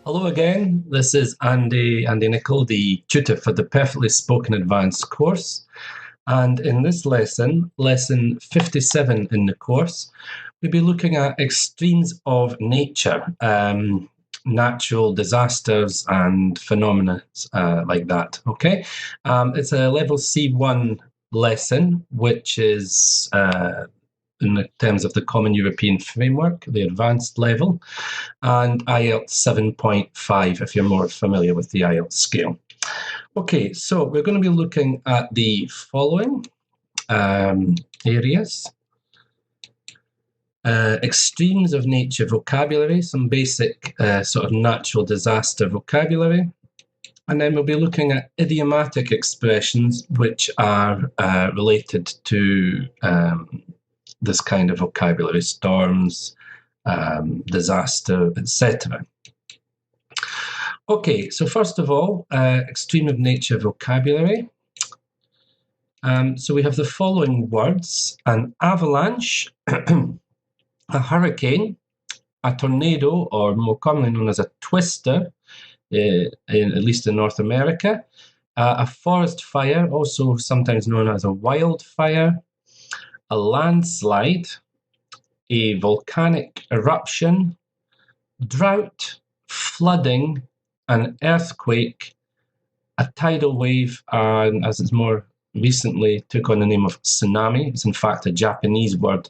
Hello again, this is Andy Nicol, the tutor for the Perfectly Spoken Advanced course. And in this lesson, lesson 57 in the course, we'll be looking at extremes of nature, natural disasters and phenomena like that, okay? It's a level C1 lesson, which is in the terms of the Common European Framework, the advanced level, and IELTS 7.5 if you're more familiar with the IELTS scale. Okay, so we're going to be looking at the following areas. Extremes of nature vocabulary, some basic sort of natural disaster vocabulary. And then we'll be looking at idiomatic expressions which are related to this kind of vocabulary, storms, disaster, etc. Okay, so first of all, extreme of nature vocabulary. So we have the following words: an avalanche, a hurricane, a tornado, or more commonly known as a twister, at least in North America, a forest fire, also sometimes known as a wildfire, a landslide, a volcanic eruption, drought, flooding, an earthquake, a tidal wave, and as it's more recently took on the name of tsunami. It's in fact a Japanese word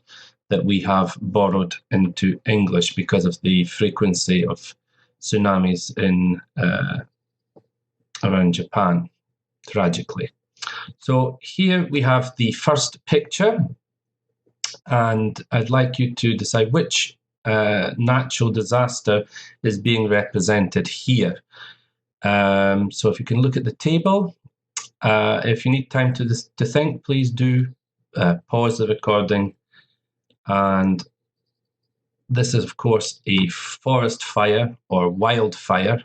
that we have borrowed into English because of the frequency of tsunamis in around Japan, tragically. So here we have the first picture, and I'd like you to decide which natural disaster is being represented here. So if you can look at the table, if you need time to think, please do pause the recording. And this is, of course, a forest fire or wildfire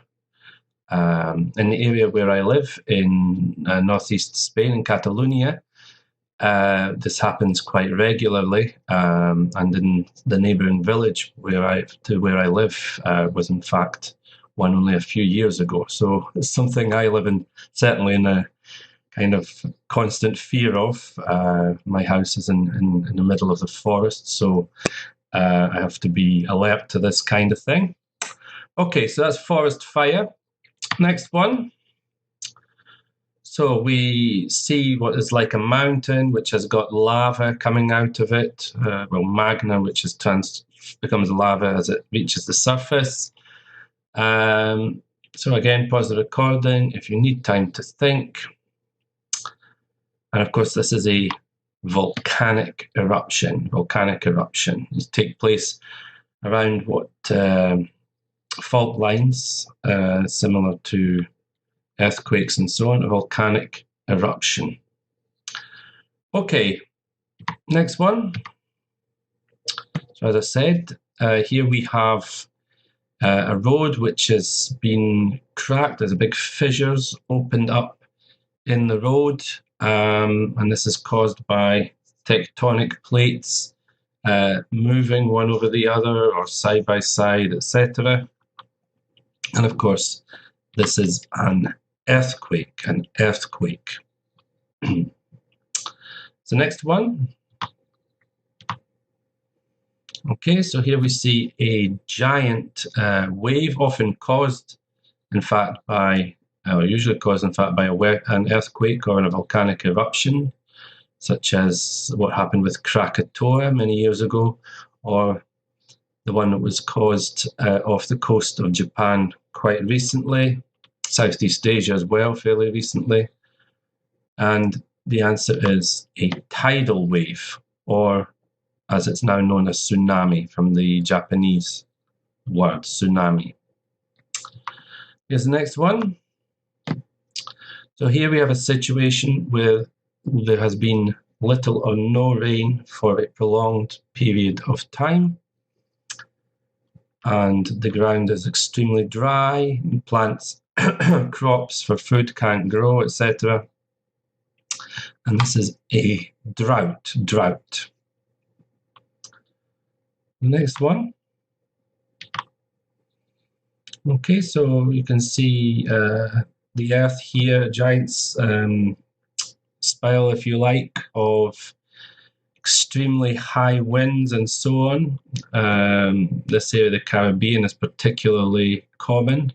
in the area where I live in northeast Spain, in Catalonia. This happens quite regularly, and in the neighbouring village where I live was in fact one only a few years ago. So it's something I live in, certainly in a kind of constant fear of. My house is in the middle of the forest, so I have to be alert to this kind of thing. Okay, so that's forest fire. Next one. So we see what is like a mountain which has got lava coming out of it, magma, which is becomes lava as it reaches the surface. So again, pause the recording if you need time to think. And of course, this is a volcanic eruption. Volcanic eruptions take place around what fault lines, similar to earthquakes and so on, a volcanic eruption. Okay, next one. So as I said, here we have a road which has been cracked. There's a big fissures opened up in the road, and this is caused by tectonic plates moving one over the other or side by side, etc. And of course, this is an earthquake. So next one. Okay, so here we see a giant wave, often caused, in fact, usually caused, in fact, by an earthquake or a volcanic eruption, such as what happened with Krakatoa many years ago, or the one that was caused off the coast of Japan quite recently, Southeast Asia as well, fairly recently. And the answer is a tidal wave, or as it's now known as tsunami, from the Japanese word tsunami. Here's the next one. So here we have a situation where there has been little or no rain for a prolonged period of time, and the ground is extremely dry, and plants, crops for food can't grow, etc. And this is a drought. Next one. Okay, so you can see the Earth here, a giant spiral, if you like, of extremely high winds and so on. This area of the Caribbean is particularly common.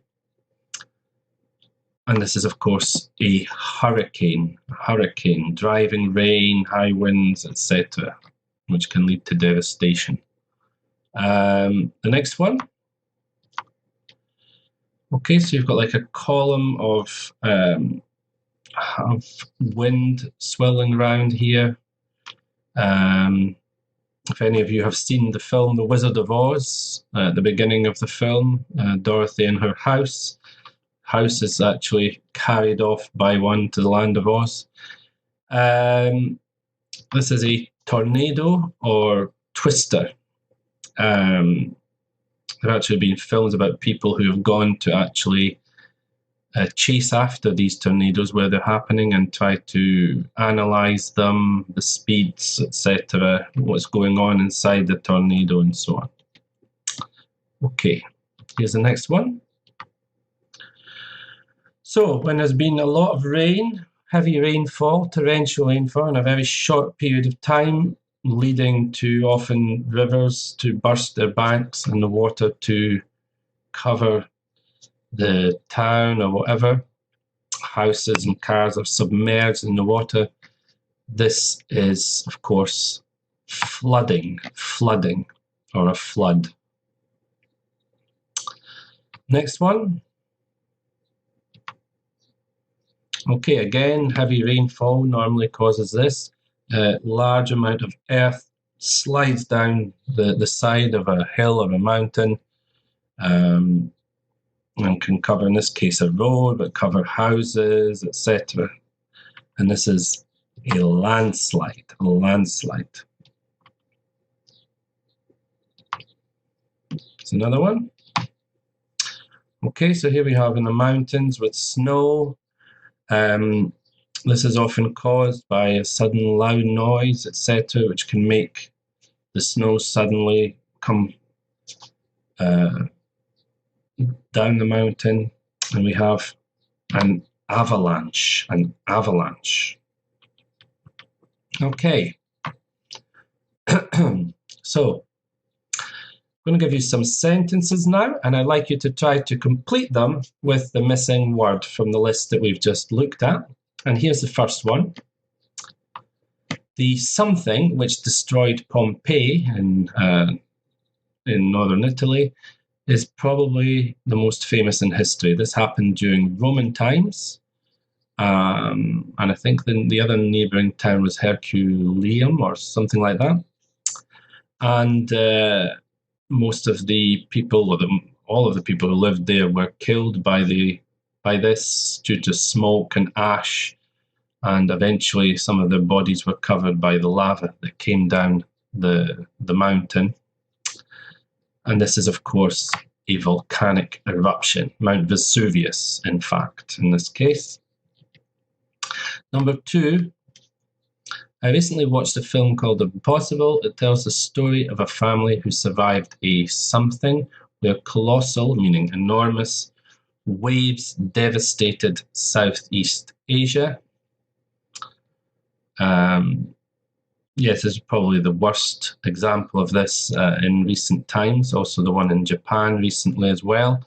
And this is, of course, a hurricane, driving rain, high winds, etc., which can lead to devastation. The next one. Okay, so you've got like a column of wind swirling around here. If any of you have seen the film The Wizard of Oz, at the beginning of the film, Dorothy in her house is actually carried off by one to the land of Oz. This is a tornado or twister. There have actually been films about people who have gone to actually chase after these tornadoes where they're happening and try to analyze them, the speeds, etc., what's going on inside the tornado and so on. Okay, here's the next one. So when there's been a lot of rain, heavy rainfall, torrential rainfall in a very short period of time, leading to often rivers to burst their banks and the water to cover the town or whatever, houses and cars are submerged in the water. This is, of course, flooding, or a flood. Next one. Okay, again, heavy rainfall normally causes this. A large amount of earth slides down the side of a hill or a mountain, and can cover, in this case, a road, but cover houses, etc. And this is a landslide, It's another one. Okay, so here we have in the mountains with snow. This is often caused by a sudden loud noise, etc., which can make the snow suddenly come down the mountain, and we have an avalanche. Okay. So I'm going to give you some sentences now, and I'd like you to try to complete them with the missing word from the list that we've just looked at. And here's the first one. The something which destroyed Pompeii in northern Italy is probably the most famous in history. This happened during Roman times, and I think the other neighbouring town was Herculaneum or something like that. And most of the people, or all of the people who lived there, were killed by this due to smoke and ash, and eventually some of their bodies were covered by the lava that came down the mountain. And this is, of course, a volcanic eruption, Mount Vesuvius, in fact, in this case. Number 2, I recently watched a film called Impossible. It tells the story of a family who survived a something where colossal, meaning enormous, waves devastated Southeast Asia. Yes, this is probably the worst example of this in recent times, also the one in Japan recently as well.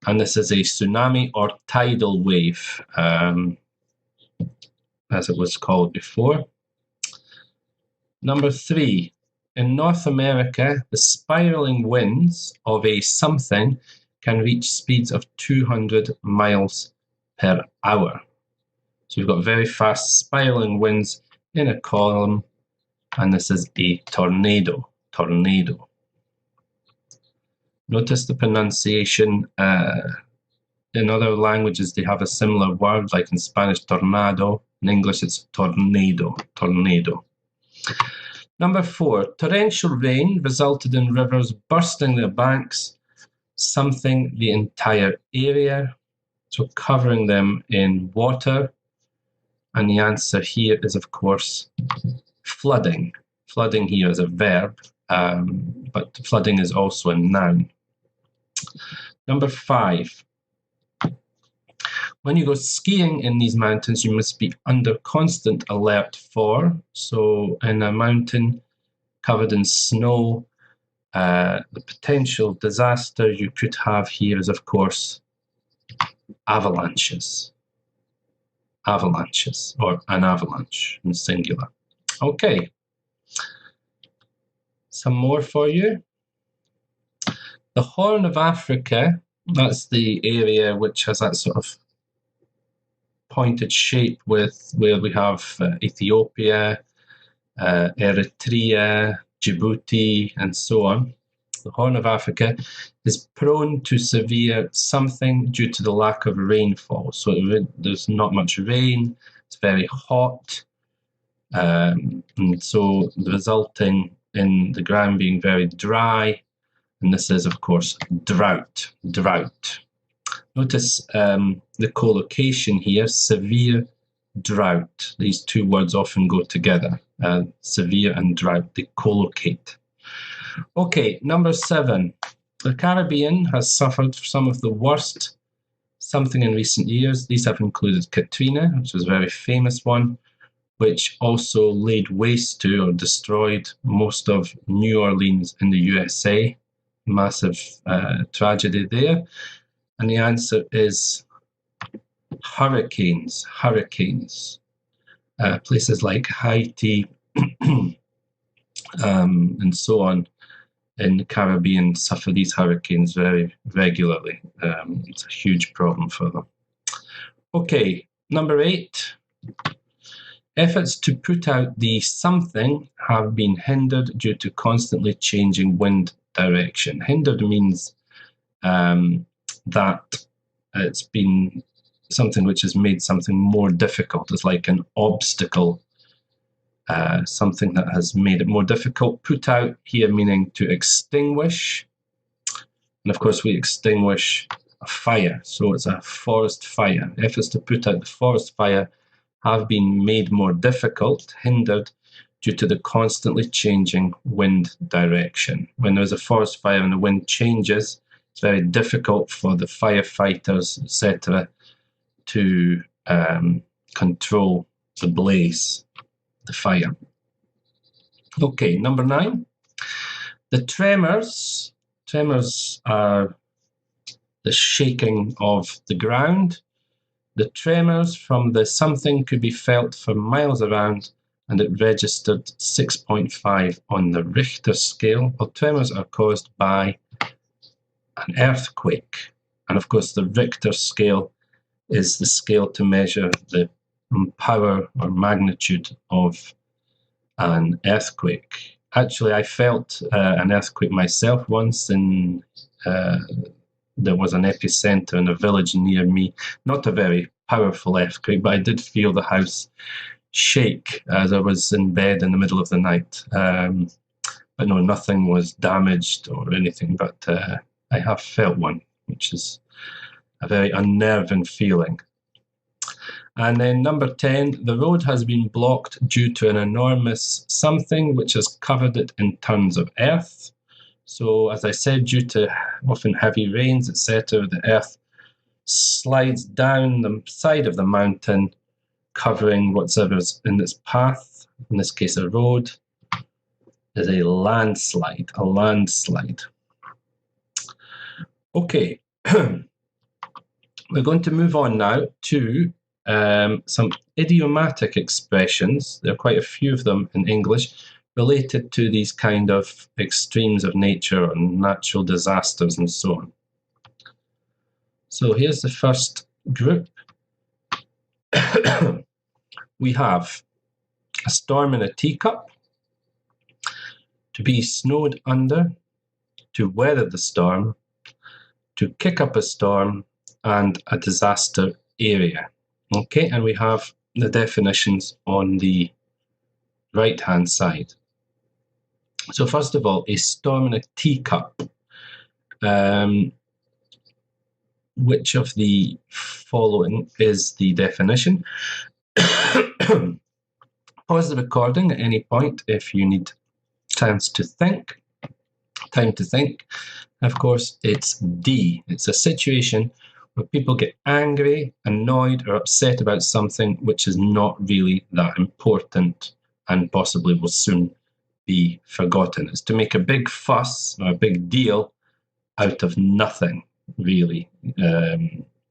And this is a tsunami or tidal wave, as it was called before. Number 3, in North America, the spiraling winds of a something can reach speeds of 200 miles per hour. So you've got very fast spiraling winds in a column, and this is a tornado. Notice the pronunciation. In other languages, they have a similar word, like in Spanish, tornado. In English, it's tornado. Number 4, torrential rain resulted in rivers bursting their banks, something the entire area, so covering them in water. And the answer here is, of course, flooding. Flooding here is a verb, but flooding is also a noun. Number 5. When you go skiing in these mountains, you must be under constant alert for. So in a mountain covered in snow, the potential disaster you could have here is, of course, avalanches. Avalanches, or an avalanche in singular. Okay. Some more for you. The Horn of Africa, that's the area which has that sort of pointed shape with where we have Ethiopia, Eritrea, Djibouti, and so on. The Horn of Africa is prone to severe something due to the lack of rainfall. So there's not much rain, it's very hot, and so resulting in the ground being very dry, and this is, of course, drought. Notice the collocation here, severe drought. These two words often go together, severe and drought, they collocate. Okay, number 7. The Caribbean has suffered some of the worst something in recent years. These have included Katrina, which was a very famous one, which also laid waste to or destroyed most of New Orleans in the USA. Massive tragedy there. And the answer is hurricanes. Places like Haiti and so on in the Caribbean suffer these hurricanes very regularly. It's a huge problem for them. Okay, number 8. Efforts to put out the something have been hindered due to constantly changing wind direction. Hindered means that it's been something which has made something more difficult. It's like an obstacle, something that has made it more difficult. Put out here meaning to extinguish. And of course, we extinguish a fire. So it's a forest fire. Efforts to put out the forest fire have been made more difficult, hindered, due to the constantly changing wind direction. When there's a forest fire and the wind changes, it's very difficult for the firefighters, etc., to control the blaze, the fire. Okay, number 9. The tremors. Tremors are the shaking of the ground. The tremors from the something could be felt for miles around, and it registered 6.5 on the Richter scale. Well, tremors are caused by an earthquake. And of course, the Richter scale is the scale to measure the power or magnitude of an earthquake. Actually, I felt an earthquake myself once there was an epicenter in a village near me. Not a very powerful earthquake, but I did feel the house shake as I was in bed in the middle of the night. But no, nothing was damaged or anything, but I have felt one, which is a very unnerving feeling. And then number 10, the road has been blocked due to an enormous something which has covered it in tons of earth. So, as I said, due to often heavy rains, etc., the earth slides down the side of the mountain, covering whatever's in its path. In this case, a road. Is a landslide. Okay, we're going to move on now to some idiomatic expressions. There are quite a few of them in English related to these kind of extremes of nature and natural disasters and so on. So here's the first group. We have a storm in a teacup, to be snowed under, to weather the storm, to kick up a storm, and a disaster area. Okay, and we have the definitions on the right-hand side. So first of all, a storm in a teacup. Which of the following is the definition? Pause the recording at any point if you need chance to think. time to think. Of course, it's D. It's a situation where people get angry, annoyed, or upset about something which is not really that important and possibly will soon be forgotten. It's to make a big fuss or a big deal out of nothing, really.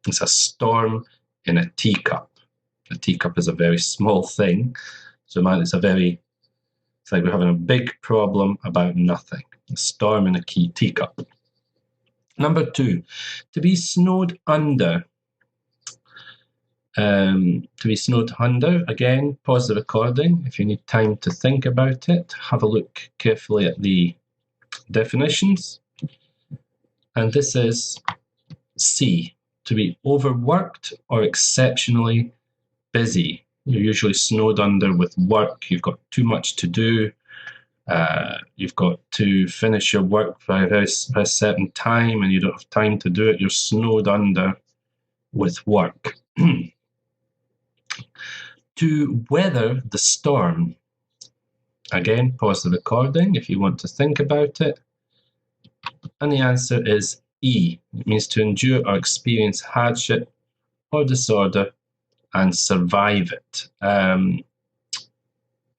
It's a storm in a teacup. A teacup is a very small thing, so it's like we're having a big problem about nothing. A storm in a teacup. Number 2, to be snowed under. To be snowed under, again, pause the recording if you need time to think about it. Have a look carefully at the definitions. And this is C, to be overworked or exceptionally busy. You're usually snowed under with work. You've got too much to do. You've got to finish your work by a certain time and you don't have time to do it. You're snowed under with work. To weather the storm. Again, pause the recording if you want to think about it. And the answer is E. It means to endure or experience hardship or disorder and survive it.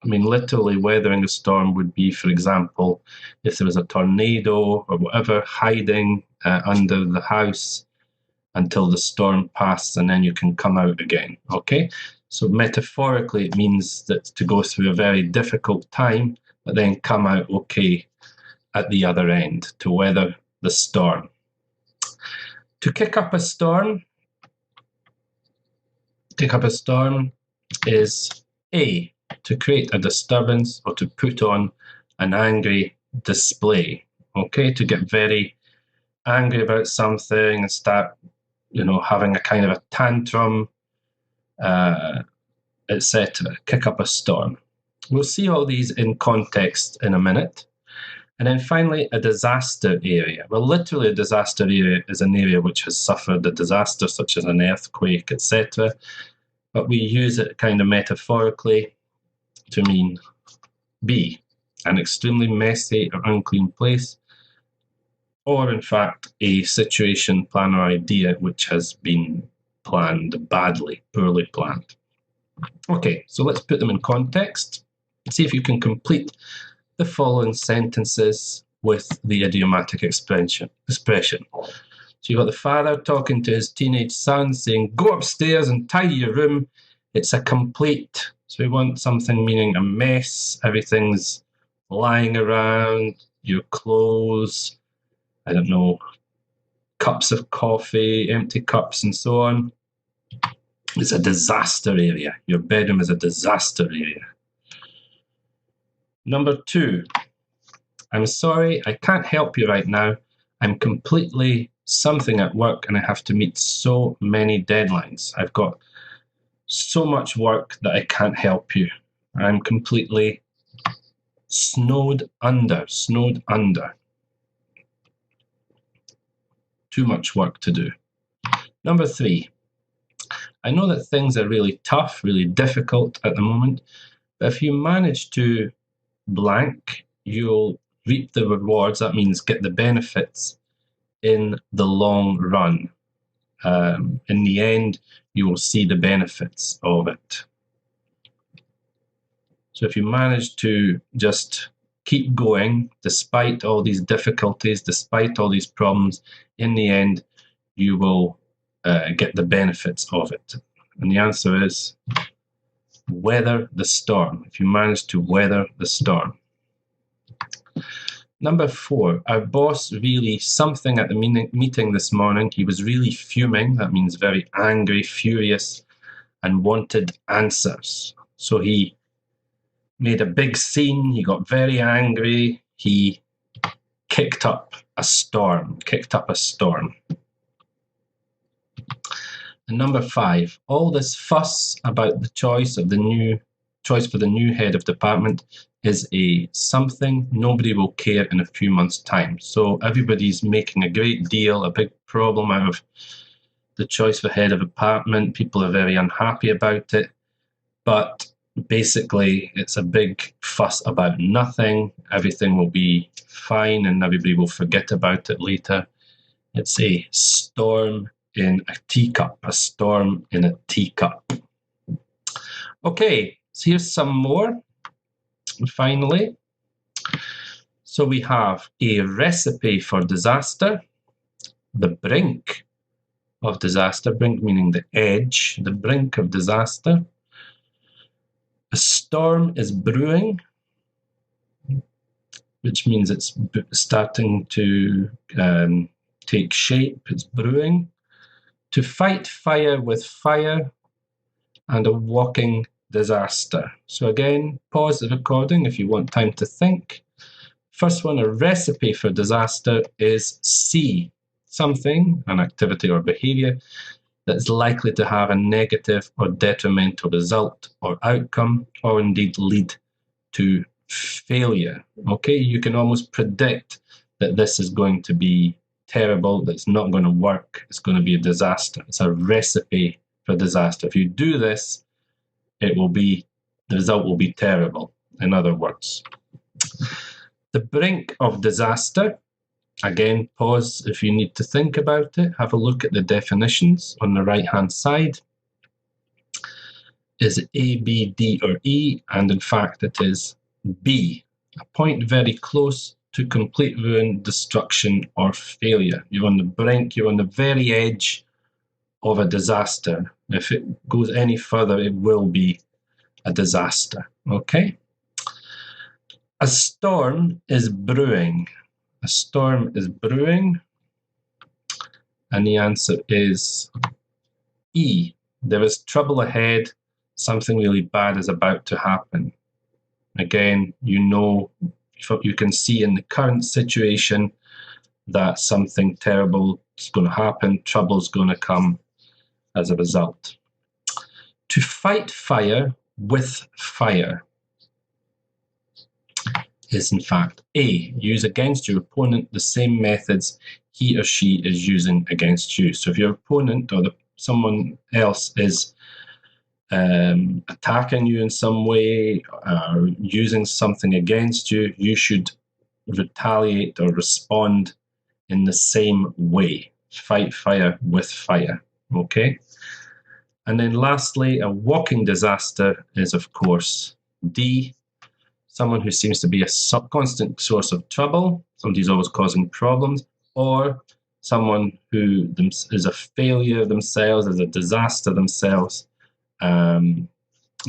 Literally weathering a storm would be, for example, if there was a tornado or whatever, hiding under the house until the storm passes and then you can come out again, okay? So metaphorically, it means that to go through a very difficult time, but then come out okay at the other end, to weather the storm. To kick up a storm is A, to create a disturbance or to put on an angry display. Okay, to get very angry about something and start, having a kind of a tantrum, etc. Kick up a storm. We'll see all these in context in a minute. And then finally, a disaster area. Well, literally a disaster area is an area which has suffered a disaster, such as an earthquake, etc. But we use it kind of metaphorically to mean B, an extremely messy or unclean place, or in fact, a situation, plan, or idea which has been planned badly, poorly planned. Okay, so let's put them in context and see if you can complete the following sentences with the idiomatic expression. So you've got the father talking to his teenage son saying, go upstairs and tidy your room. It's a complete. So we want something meaning a mess. Everything's lying around, your clothes, I don't know, cups of coffee, empty cups and so on. It's a disaster area. Your bedroom is a disaster area. Number 2, I'm sorry, I can't help you right now. I'm completely something at work and I have to meet so many deadlines. I've got so much work that I can't help you. I'm completely snowed under. Too much work to do. Number 3, I know that things are really tough, really difficult at the moment, but if you manage to blank, you'll reap the rewards. That means get the benefits in the long run. In the end, you will see the benefits of it. So if you manage to just keep going, despite all these difficulties, despite all these problems, in the end, you will get the benefits of it. And the answer is weather the storm. If you manage to weather the storm. Number 4, our boss really something at the meeting this morning. He was really fuming. That means very angry, furious, and wanted answers. So he made a big scene. He got very angry. He kicked up a storm. And number 5, all this fuss about the choice for the new head of department is something nobody will care in a few months' time. So everybody's making a great deal, a big problem out of the choice for head of department. People are very unhappy about it. But basically it's a big fuss about nothing. Everything will be fine and everybody will forget about it later. It's a storm in a teacup, a storm in a teacup. Okay, so here's some more. Finally, so we have a recipe for disaster, the brink of disaster, brink meaning the edge, the brink of disaster. A storm is brewing, which means it's starting to take shape, it's brewing. To fight fire with fire, and a walking disaster. So again, pause the recording if you want time to think. First one, a recipe for disaster is C, something, an activity or behavior that's likely to have a negative or detrimental result or outcome, or indeed lead to failure. Okay, you can almost predict that this is going to be terrible, that's not going to work, it's going to be a disaster. It's a recipe for disaster. If you do this, the result will be terrible, in other words. The brink of disaster, again, pause if you need to think about it. Have a look at the definitions on the right-hand side. Is it A, B, D, or E? And in fact, it is B, a point very close to complete ruin, destruction, or failure. You're on the brink, you're on the very edge of a disaster. If it goes any further, it will be a disaster, okay? A storm is brewing. A storm is brewing. And the answer is E. There is trouble ahead. Something really bad is about to happen. Again, you can see in the current situation that something terrible is going to happen. Trouble is going to come as a result. To fight fire with fire is in fact A. Use against your opponent the same methods he or she is using against you. So if your opponent or someone else is attacking you in some way or using something against you, you should retaliate or respond in the same way. Fight fire with fire, okay? And then lastly, a walking disaster is, of course, D. Someone who seems to be a constant source of trouble, somebody who's always causing problems, or someone who is a failure themselves, is a disaster themselves, and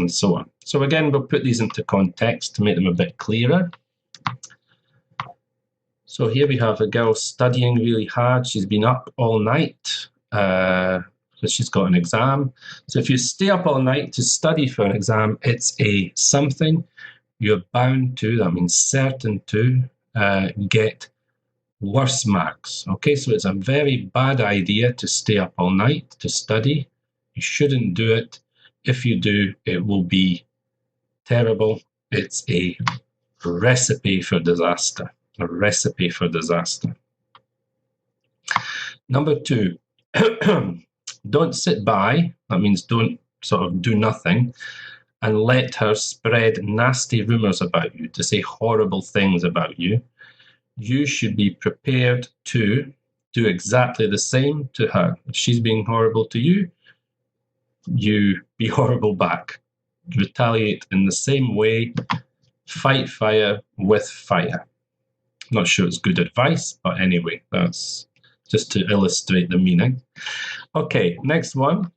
so on. So again, we'll put these into context to make them a bit clearer. So here we have a girl studying really hard. She's been up all night because she's got an exam. So if you stay up all night to study for an exam, it's a something you're bound to, that means certain to, get worse marks. Okay, so it's a very bad idea to stay up all night to study. You shouldn't do it. If you do, it will be terrible. It's a recipe for disaster. A recipe for disaster. Number 2, don't sit by, that means don't sort of do nothing, and let her spread nasty rumours about you, to say horrible things about you. You should be prepared to do exactly the same to her. If she's being horrible to you, you be horrible back. Retaliate in the same way. Fight fire with fire. Not sure it's good advice, but anyway, that's just to illustrate the meaning. Okay, next one.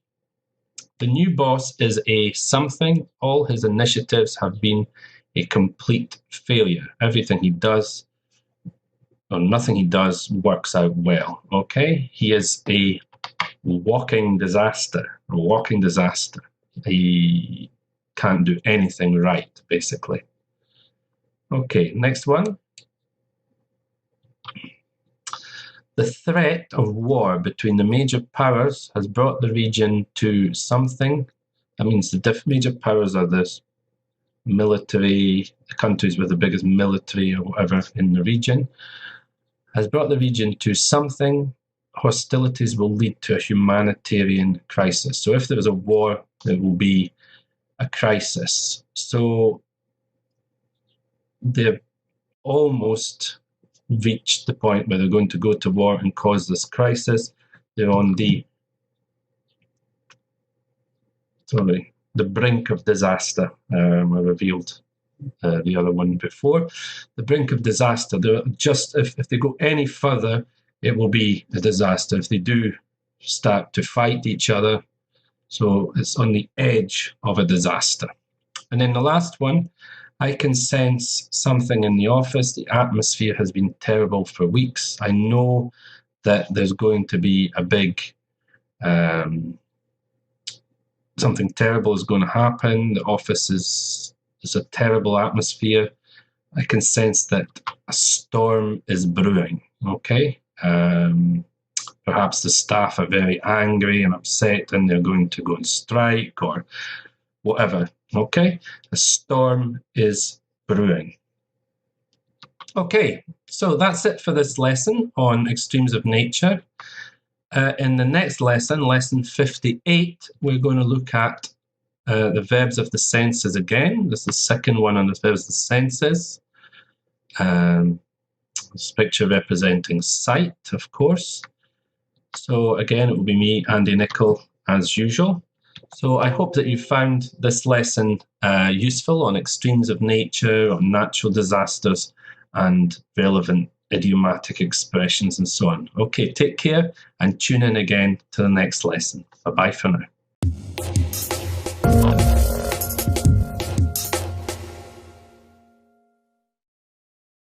The new boss is a something. All his initiatives have been a complete failure. Everything he does, or nothing he does, works out well. Okay, he is a walking disaster. A walking disaster. He can't do anything right, basically. Okay, next one. The threat of war between the major powers has brought the region to something. That means the major powers are the military, the countries with the biggest military or whatever in the region, has brought the region to something. Hostilities will lead to a humanitarian crisis. So if there is a war, it will be a crisis. So they've almost reached the point where they're going to go to war and cause this crisis. They're on the brink of disaster. I revealed the other one before. The brink of disaster. They're just if they go any further, it will be a disaster. If they do start to fight each other, so it's on the edge of a disaster. And then the last one, I can sense something in the office. The atmosphere has been terrible for weeks. I know that there's going to be a big, something terrible is going to happen. The office is a terrible atmosphere. I can sense that a storm is brewing, okay? Perhaps the staff are very angry and upset and they're going to go on strike or whatever, okay? A storm is brewing. Okay, so that's it for this lesson on extremes of nature. In the next lesson, lesson 58, we're going to look at the verbs of the senses again. This is the second one on the verbs of the senses. This picture representing sight, of course. So again, it will be me, Andy Nicol, as usual. So I hope that you found this lesson useful on extremes of nature, on natural disasters, and relevant idiomatic expressions and so on. Okay, take care and tune in again to the next lesson. Bye-bye for now.